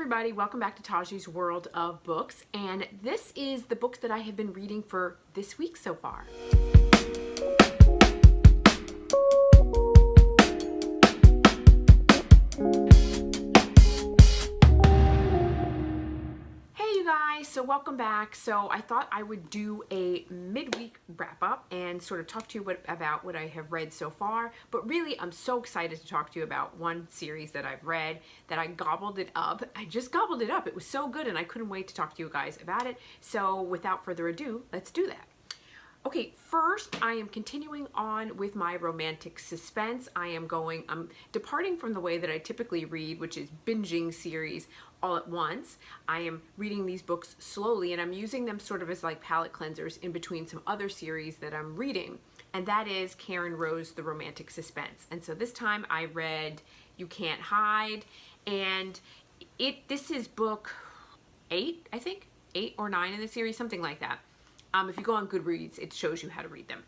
everybody, welcome back to Taji's World of Books, and this is the books that I have been reading for this week so far. So welcome back. So I thought I would do a midweek wrap up and sort of talk to you about what I have read so far. But really, I'm so excited to talk to you about one series that I've read that I gobbled it up. I just gobbled it up. It was so good and I couldn't wait to talk to you guys about it. So without further ado, let's do that. Okay, first I am continuing on with my romantic suspense. I'm departing from the way that I typically read, which is binging series all at once. I am reading these books slowly and I'm using them sort of as like palate cleansers in between some other series that I'm reading. And that is Karen Rose, The Romantic Suspense. And so this time I read You Can't Hide, and this is book 8, I think, 8 or 9 in the series, something like that. If you go on Goodreads, it shows you how to read them.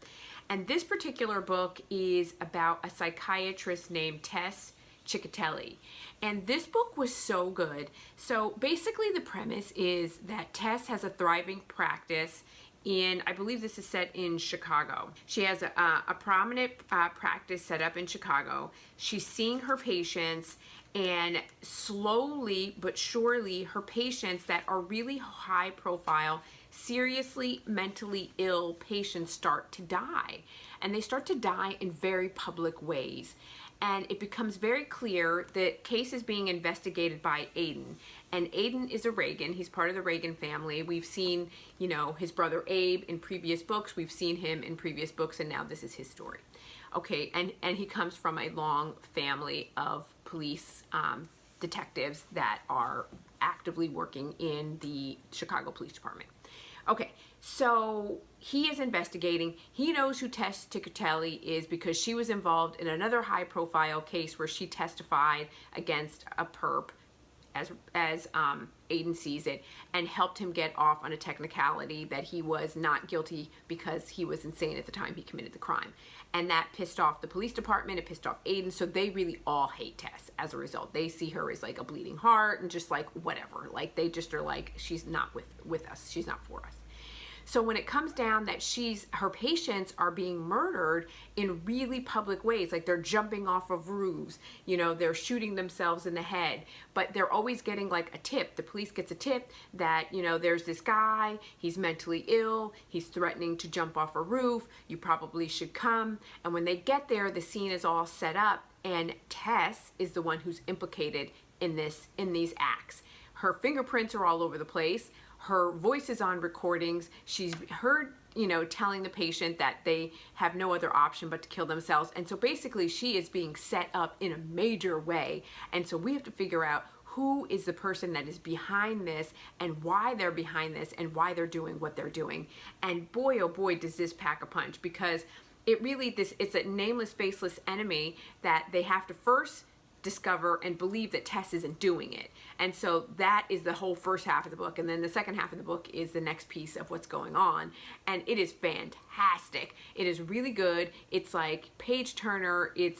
And this particular book is about a psychiatrist named Tess Ciccatelli. And this book was so good. So basically the premise is that Tess has a thriving practice in, I believe this is set in Chicago. She has a prominent practice set up in Chicago. She's seeing her patients, and slowly but surely her patients that are really high profile, seriously mentally ill patients start to die. And they start to die in very public ways. And it becomes very clear that case is being investigated by Aiden. And Aiden is a Reagan. He's part of the Reagan family. We've seen, you know, his brother Abe in previous books. We've seen him in previous books, and now this is his story. Okay, and he comes from a long family of police detectives that are actively working in the Chicago Police Department. Okay, so he is investigating. He knows who Tess Ciccatelli is because she was involved in another high-profile case where she testified against a perp, as Aiden sees it, and helped him get off on a technicality that he was not guilty because he was insane at the time he committed the crime. And that pissed off the police department, it pissed off Aiden, so they really all hate Tess as a result. They see her as like a bleeding heart and just like whatever. Like they just are like, she's not with us, she's not for us. So when it comes down that her patients are being murdered in really public ways, like they're jumping off of roofs, you know, they're shooting themselves in the head, but they're always getting like a tip. The police gets a tip that, you know, there's this guy, he's mentally ill, he's threatening to jump off a roof, you probably should come. And when they get there, the scene is all set up, and Tess is the one who's implicated in these acts. Her fingerprints are all over the place. Her voice is on recordings. She's heard, you know, telling the patient that they have no other option but to kill themselves. And so basically she is being set up in a major way. And so we have to figure out who is the person that is behind this and why they're behind this and why they're doing what they're doing. And boy, oh boy, does this pack a punch, because it's a nameless, faceless enemy that they have to first discover and believe that Tess isn't doing it. And so that is the whole first half of the book, and then the second half of the book is the next piece of what's going on, and it is fantastic. It is really good. It's like page turner. It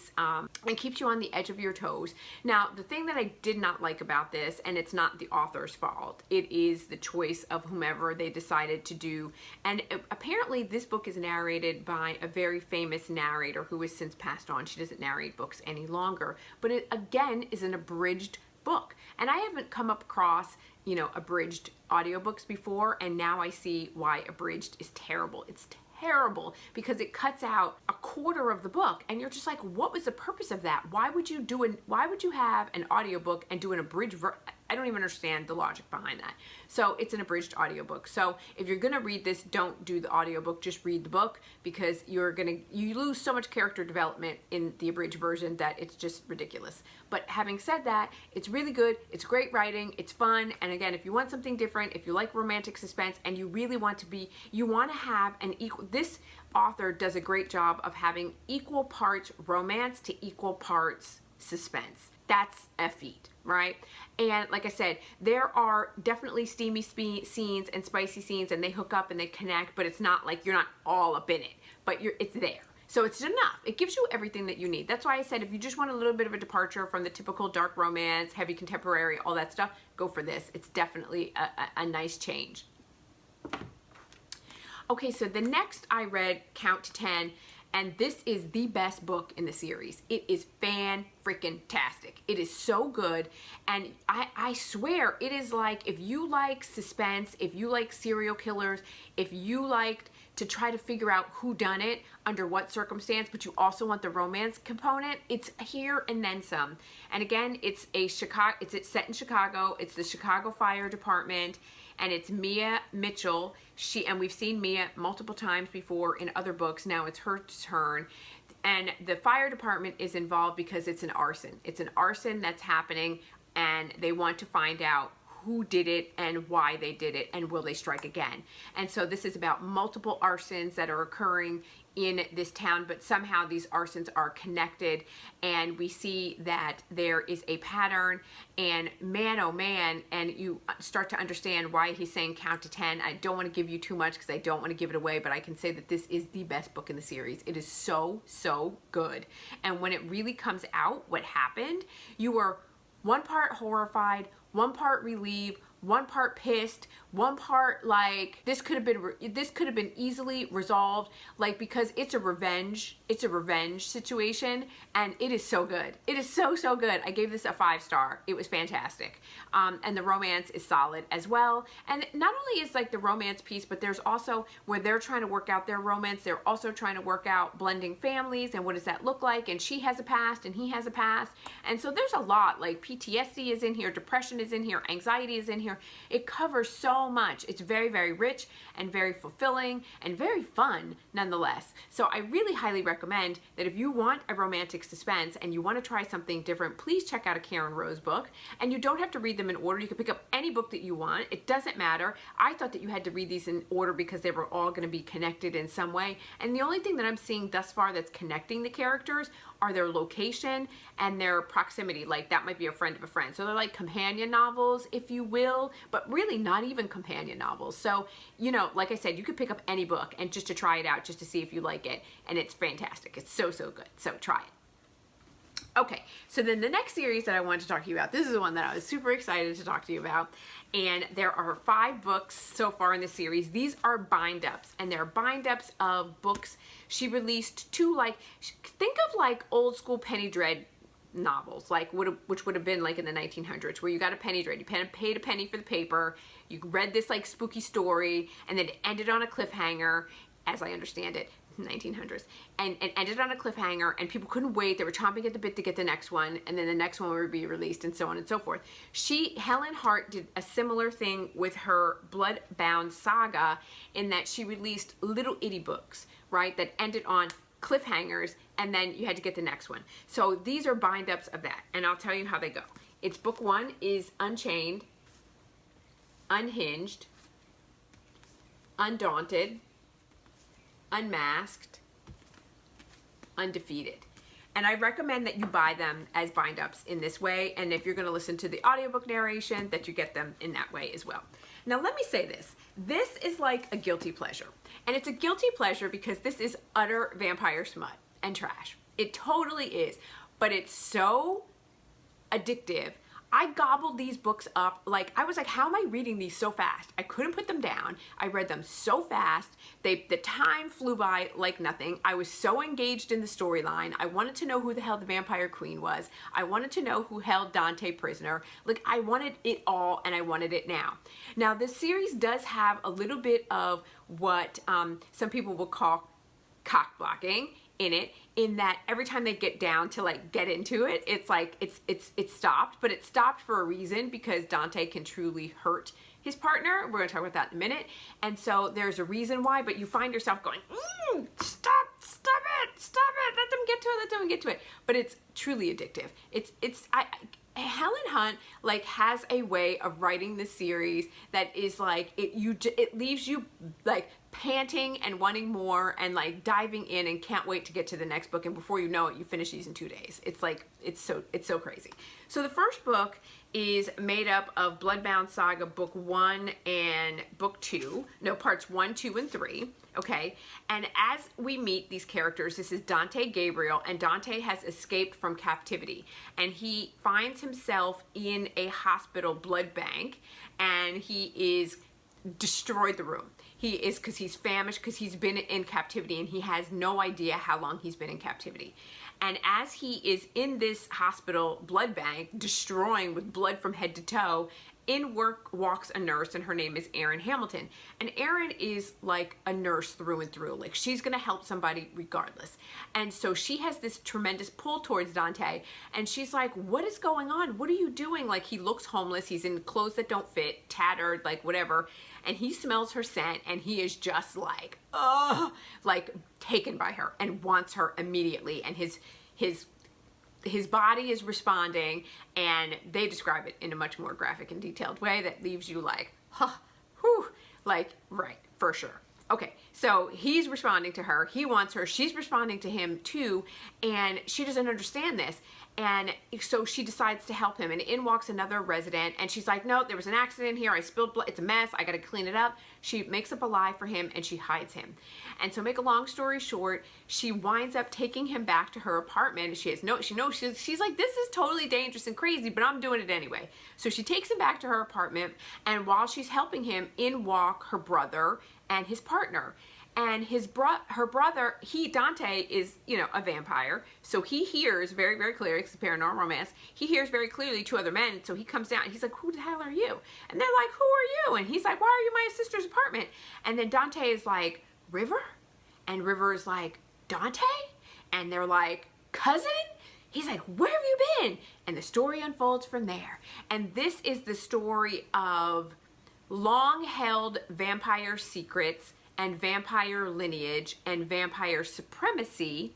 keeps you on the edge of your toes. Now, the thing that I did not like about this, and it's not the author's fault, it is the choice of whomever they decided to do. And apparently this book is narrated by a very famous narrator who has since passed on. She doesn't narrate books any longer, but it again is an abridged book. And I haven't come up across, you know, abridged audiobooks before, and now I see why abridged is terrible. It's terrible because it cuts out a quarter of the book, and you're just like, what was the purpose of that? Why would you have an audiobook and do an abridged I don't even understand the logic behind that. So it's an abridged audiobook. So if you're gonna read this, don't do the audiobook, just read the book, because you lose so much character development in the abridged version that it's just ridiculous. But having said that, it's really good, it's great writing, it's fun, and again, if you want something different, if you like romantic suspense and you really want to have an equal, this author does a great job of having equal parts romance to equal parts suspense. That's a feat, right? And like I said, there are definitely steamy scenes and spicy scenes, and they hook up and they connect, but it's not like you're not all up in it, but it's there. So it's enough. It gives you everything that you need. That's why I said if you just want a little bit of a departure from the typical dark romance, heavy contemporary, all that stuff, go for this. It's definitely a nice change. Okay, so the next I read Count to 10, and this is the best book in the series. It is fan-freaking-tastic. It is so good, and I swear it is like if you like suspense, if you like serial killers, if you liked to try to figure out who done it, under what circumstance, but you also want the romance component, it's here and then some. And again, it's set in Chicago. It's the Chicago Fire Department, and it's Mia Mitchell. And we've seen Mia multiple times before in other books. Now it's her turn. And the fire department is involved because it's an arson. It's an arson that's happening, and they want to find out who did it and why they did it, and will they strike again. And so this is about multiple arsons that are occurring in this town, but somehow these arsons are connected, and we see that there is a pattern, and man, oh man, and you start to understand why he's saying count to 10. I don't want to give you too much because I don't want to give it away, but I can say that this is the best book in the series. It is so, so good. And when it really comes out what happened, you were one part horrified, one part relieved, one part pissed, one part like this could have been easily resolved, like, because it's a revenge situation, and it is so good. It is so, so good. I gave this a 5-star. It was fantastic. And the romance is solid as well. And not only is like the romance piece, but there's also where they're trying to work out their romance, they're also trying to work out blending families and what does that look like, and she has a past and he has a past. And so there's a lot, like PTSD is in here, depression is in here, anxiety is in here. It covers so much. It's very, very rich and very fulfilling and very fun nonetheless. So I really highly recommend that if you want a romantic suspense and you want to try something different, please check out a Karen Rose book. And you don't have to read them in order. You can pick up any book that you want. It doesn't matter. I thought that you had to read these in order because they were all going to be connected in some way. And the only thing that I'm seeing thus far that's connecting the characters are their location and their proximity. Like that might be a friend of a friend. So they're like companion novels, if you will, but really not even companion novels. So, you know, like I said, you could pick up any book and just to try it out, just to see if you like it. And it's fantastic. It's so, so good. So try it. Okay, so then the next series that I wanted to talk to you about, this is the one that I was super excited to talk to you about, and there are 5 books so far in the series. These are bind-ups, and they're bind-ups of books she released to, like, think of like old school penny dread novels, like which would have been like in the 1900s, where you got a penny dread, you paid a penny for the paper, you read this like spooky story, and then it ended on a cliffhanger, as I understand it, 1900s, and ended on a cliffhanger, and people couldn't wait. They were chomping at the bit to get the next one, and then the next one would be released, and so on and so forth. Helen Hardt did a similar thing with her Bloodbound Saga, in that she released little itty books, right, that ended on cliffhangers, and then you had to get the next one. So these are bind-ups of that, and I'll tell you how they go. It's book 1 is Unchained, Unhinged, Undaunted, Unmasked, Undefeated. And I recommend that you buy them as bind-ups in this way, and if you're going to listen to the audiobook narration, that you get them in that way as well. Now let me say this. This is like a guilty pleasure. And it's a guilty pleasure because this is utter vampire smut and trash. It totally is. But it's so addictive. I gobbled these books up. Like, I was like, how am I reading these so fast? I couldn't put them down. I read them so fast. The time flew by like nothing. I was so engaged in the storyline. I wanted to know who the hell the vampire queen was. I wanted to know who held Dante prisoner. Like, I wanted it all, and I wanted it now. Now, this series does have a little bit of what some people will call cock blocking in it, in that every time they get down to like get into it, it's like it's stopped, but it stopped for a reason, because Dante can truly hurt his partner. We're gonna talk about that in a minute. And so there's a reason why, but you find yourself going, stop it, let them get to it, let them get to it. But it's truly addictive. Helen Hunt like has a way of writing the series that is like it leaves you like panting and wanting more and like diving in and can't wait to get to the next book, and before you know it, you finish these in 2 days. It's like it's so crazy. So the first book is made up of Bloodbound Saga book 1 and book 2, no, parts 1, 2, and 3. Okay, and as we meet these characters, this is Dante Gabriel, and Dante has escaped from captivity, and he finds himself in a hospital blood bank, and he is destroyed the room. He is, because he's famished, because he's been in captivity, and he has no idea how long he's been in captivity. And as he is in this hospital blood bank, destroying with blood from head to toe, in walks a nurse, and her name is Erin Hamilton. And Erin is like a nurse through and through. Like, she's gonna help somebody regardless. And so she has this tremendous pull towards Dante, and she's like, what is going on? What are you doing? Like, he looks homeless, he's in clothes that don't fit, tattered, like whatever. And he smells her scent, and he is just like, oh, like taken by her and wants her immediately. And his body is responding, and they describe it in a much more graphic and detailed way that leaves you like, huh, whew, like, right, for sure. Okay, so he's responding to her, he wants her, she's responding to him too, and she doesn't understand this. And so she decides to help him, and in walks another resident, and she's like, no, there was an accident here, I spilled blood, it's a mess, I gotta clean it up. She makes up a lie for him, and she hides him. And so make a long story short, she winds up taking him back to her apartment. She's like, this is totally dangerous and crazy, but I'm doing it anyway. So she takes him back to her apartment, and while she's helping him, in walk her brother and his partner. And her brother, Dante is, you know, a vampire. So he hears very, very clearly, it's a paranormal romance, he hears very clearly 2 other men. So he comes down and he's like, who the hell are you? And they're like, who are you? And he's like, why are you in my sister's apartment? And then Dante is like, River? And River is like, Dante? And they're like, cousin? He's like, where have you been? And the story unfolds from there. And this is the story of long-held vampire secrets and vampire lineage and vampire supremacy,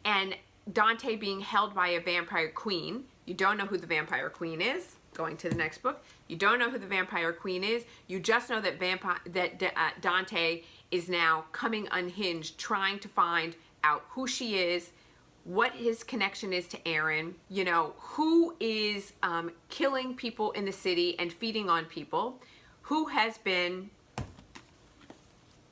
and Dante being held by a vampire queen. You don't know who the vampire queen is. Going to the next book. You don't know who the vampire queen is. You just know that Dante is now coming unhinged, trying to find out who she is, what his connection is to Erin, you know, who is killing people in the city and feeding on people, who has been,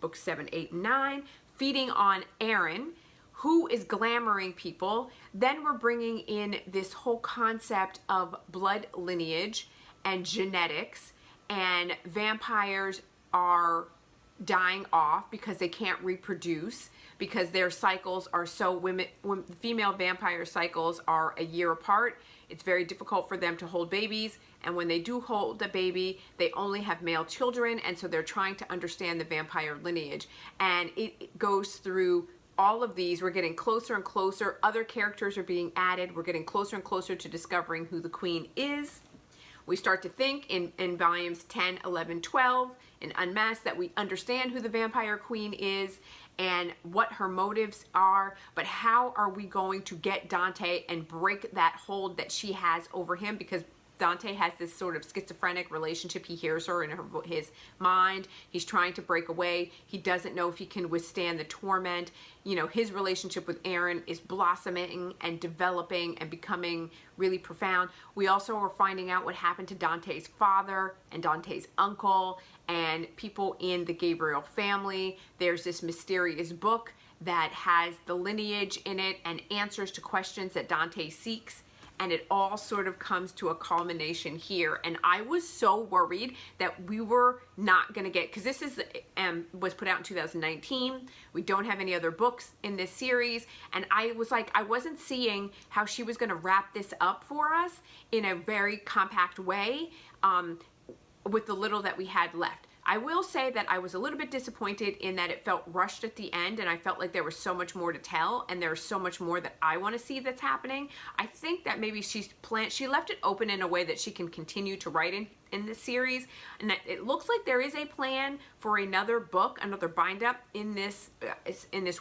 books 7, 8, and 9, feeding on Erin, who is glamoring people. Then we're bringing in this whole concept of blood lineage and genetics, and vampires are dying off because they can't reproduce, because their cycles are so, female vampire cycles are a year apart. It's very difficult for them to hold babies, and when they do hold the baby, they only have male children, and so they're trying to understand the vampire lineage. And it goes through all of these. We're getting closer and closer. Other characters are being added. We're getting closer and closer to discovering who the queen is. We start to think in volumes 10, 11, 12, in Unmasked, that we understand who the vampire queen is and what her motives are, but how are we going to get Dante and break that hold that she has over him? Because Dante has this sort of schizophrenic relationship. He hears her in his mind. He's trying to break away. He doesn't know if he can withstand the torment. You know, his relationship with Erin is blossoming and developing and becoming really profound. We also are finding out what happened to Dante's father and Dante's uncle and people in the Gabriel family. There's this mysterious book that has the lineage in it and answers to questions that Dante seeks. And it all sort of comes to a culmination here. And I was so worried that we were not going to get, because this is was put out in 2019. We don't have any other books in this series. And I was like, I wasn't seeing how she was going to wrap this up for us in a very compact way with the little that we had left. I will say that I was a little bit disappointed in that it felt rushed at the end, and I felt like there was so much more to tell, and there's so much more that I want to see that's happening. I think that maybe she left it open in a way that she can continue to write in this series, and it looks like there is a plan for another book, another bind up in this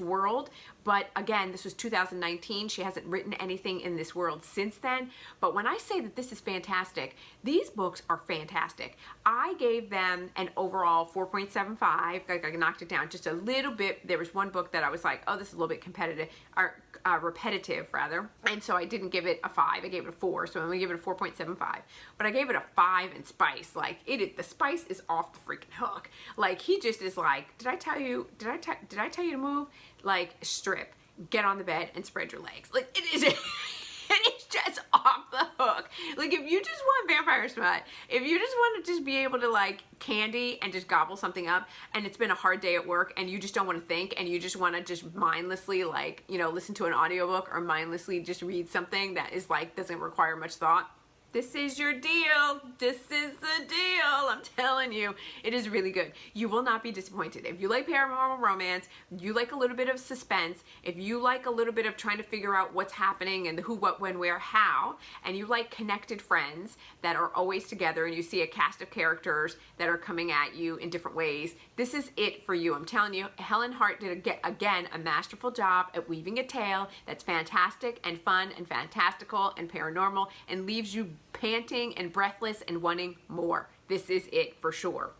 world. But again, this was 2019. She hasn't written anything in this world since then. But when I say that this is fantastic, these books are fantastic. I gave them an overall 4.75. I knocked it down just a little bit. There was one book that I was like, oh, this is a little bit competitive, or repetitive rather. And so I didn't give it a 5. I gave it a 4. So I'm gonna give it a 4.75. But I gave it a 5 in spice. Like the spice is off the freaking hook. Like he just is like, did I tell you to move? Like, strip, get on the bed and spread your legs. Like it is it is just off the hook. Like if you just want vampire smut, if you just want to just be able to like candy and just gobble something up, and it's been a hard day at work and you just don't want to think and you just want to just mindlessly, like, you know, listen to an audiobook or mindlessly just read something that is like doesn't require much thought, this is your deal. This is the deal. I'm telling you, it is really good. You will not be disappointed. If you like paranormal romance, you like a little bit of suspense, if you like a little bit of trying to figure out what's happening and the who, what, when, where, how, and you like connected friends that are always together and you see a cast of characters that are coming at you in different ways, this is it for you. I'm telling you, Helen Hardt did, again, a masterful job at weaving a tale that's fantastic and fun and fantastical and paranormal and leaves you panting and breathless and wanting more. This is it for sure.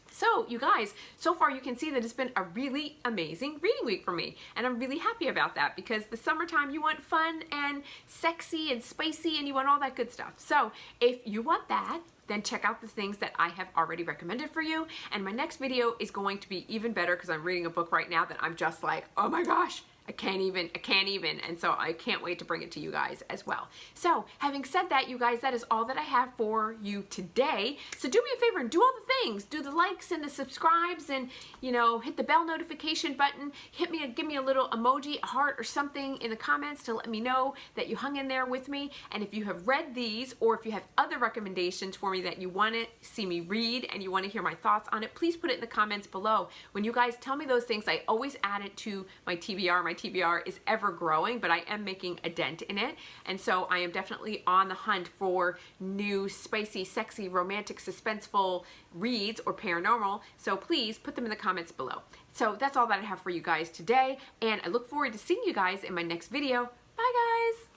So you guys, so far you can see that it's been a really amazing reading week for me, and I'm really happy about that because the summertime you want fun and sexy and spicy and you want all that good stuff. So if you want that, then check out the things that I have already recommended for you, and my next video is going to be even better because I'm reading a book right now that I'm just like, oh my gosh, I can't even, and so I can't wait to bring it to you guys as well. So having said that, you guys, that is all that I have for you today. So do me a favor and do all the things. Do the likes and the subscribes, and, you know, hit the bell notification button. Give me a little emoji, a heart or something in the comments to let me know that you hung in there with me. And if you have read these, or if you have other recommendations for me that you want to see me read and you want to hear my thoughts on it, please put it in the comments below. When you guys tell me those things, I always add it to my TBR. My TBR is ever growing, but I am making a dent in it, and so I am definitely on the hunt for new spicy, sexy, romantic, suspenseful reads or paranormal, so please put them in the comments below. So that's all that I have for you guys today, and I look forward to seeing you guys in my next video. Bye guys!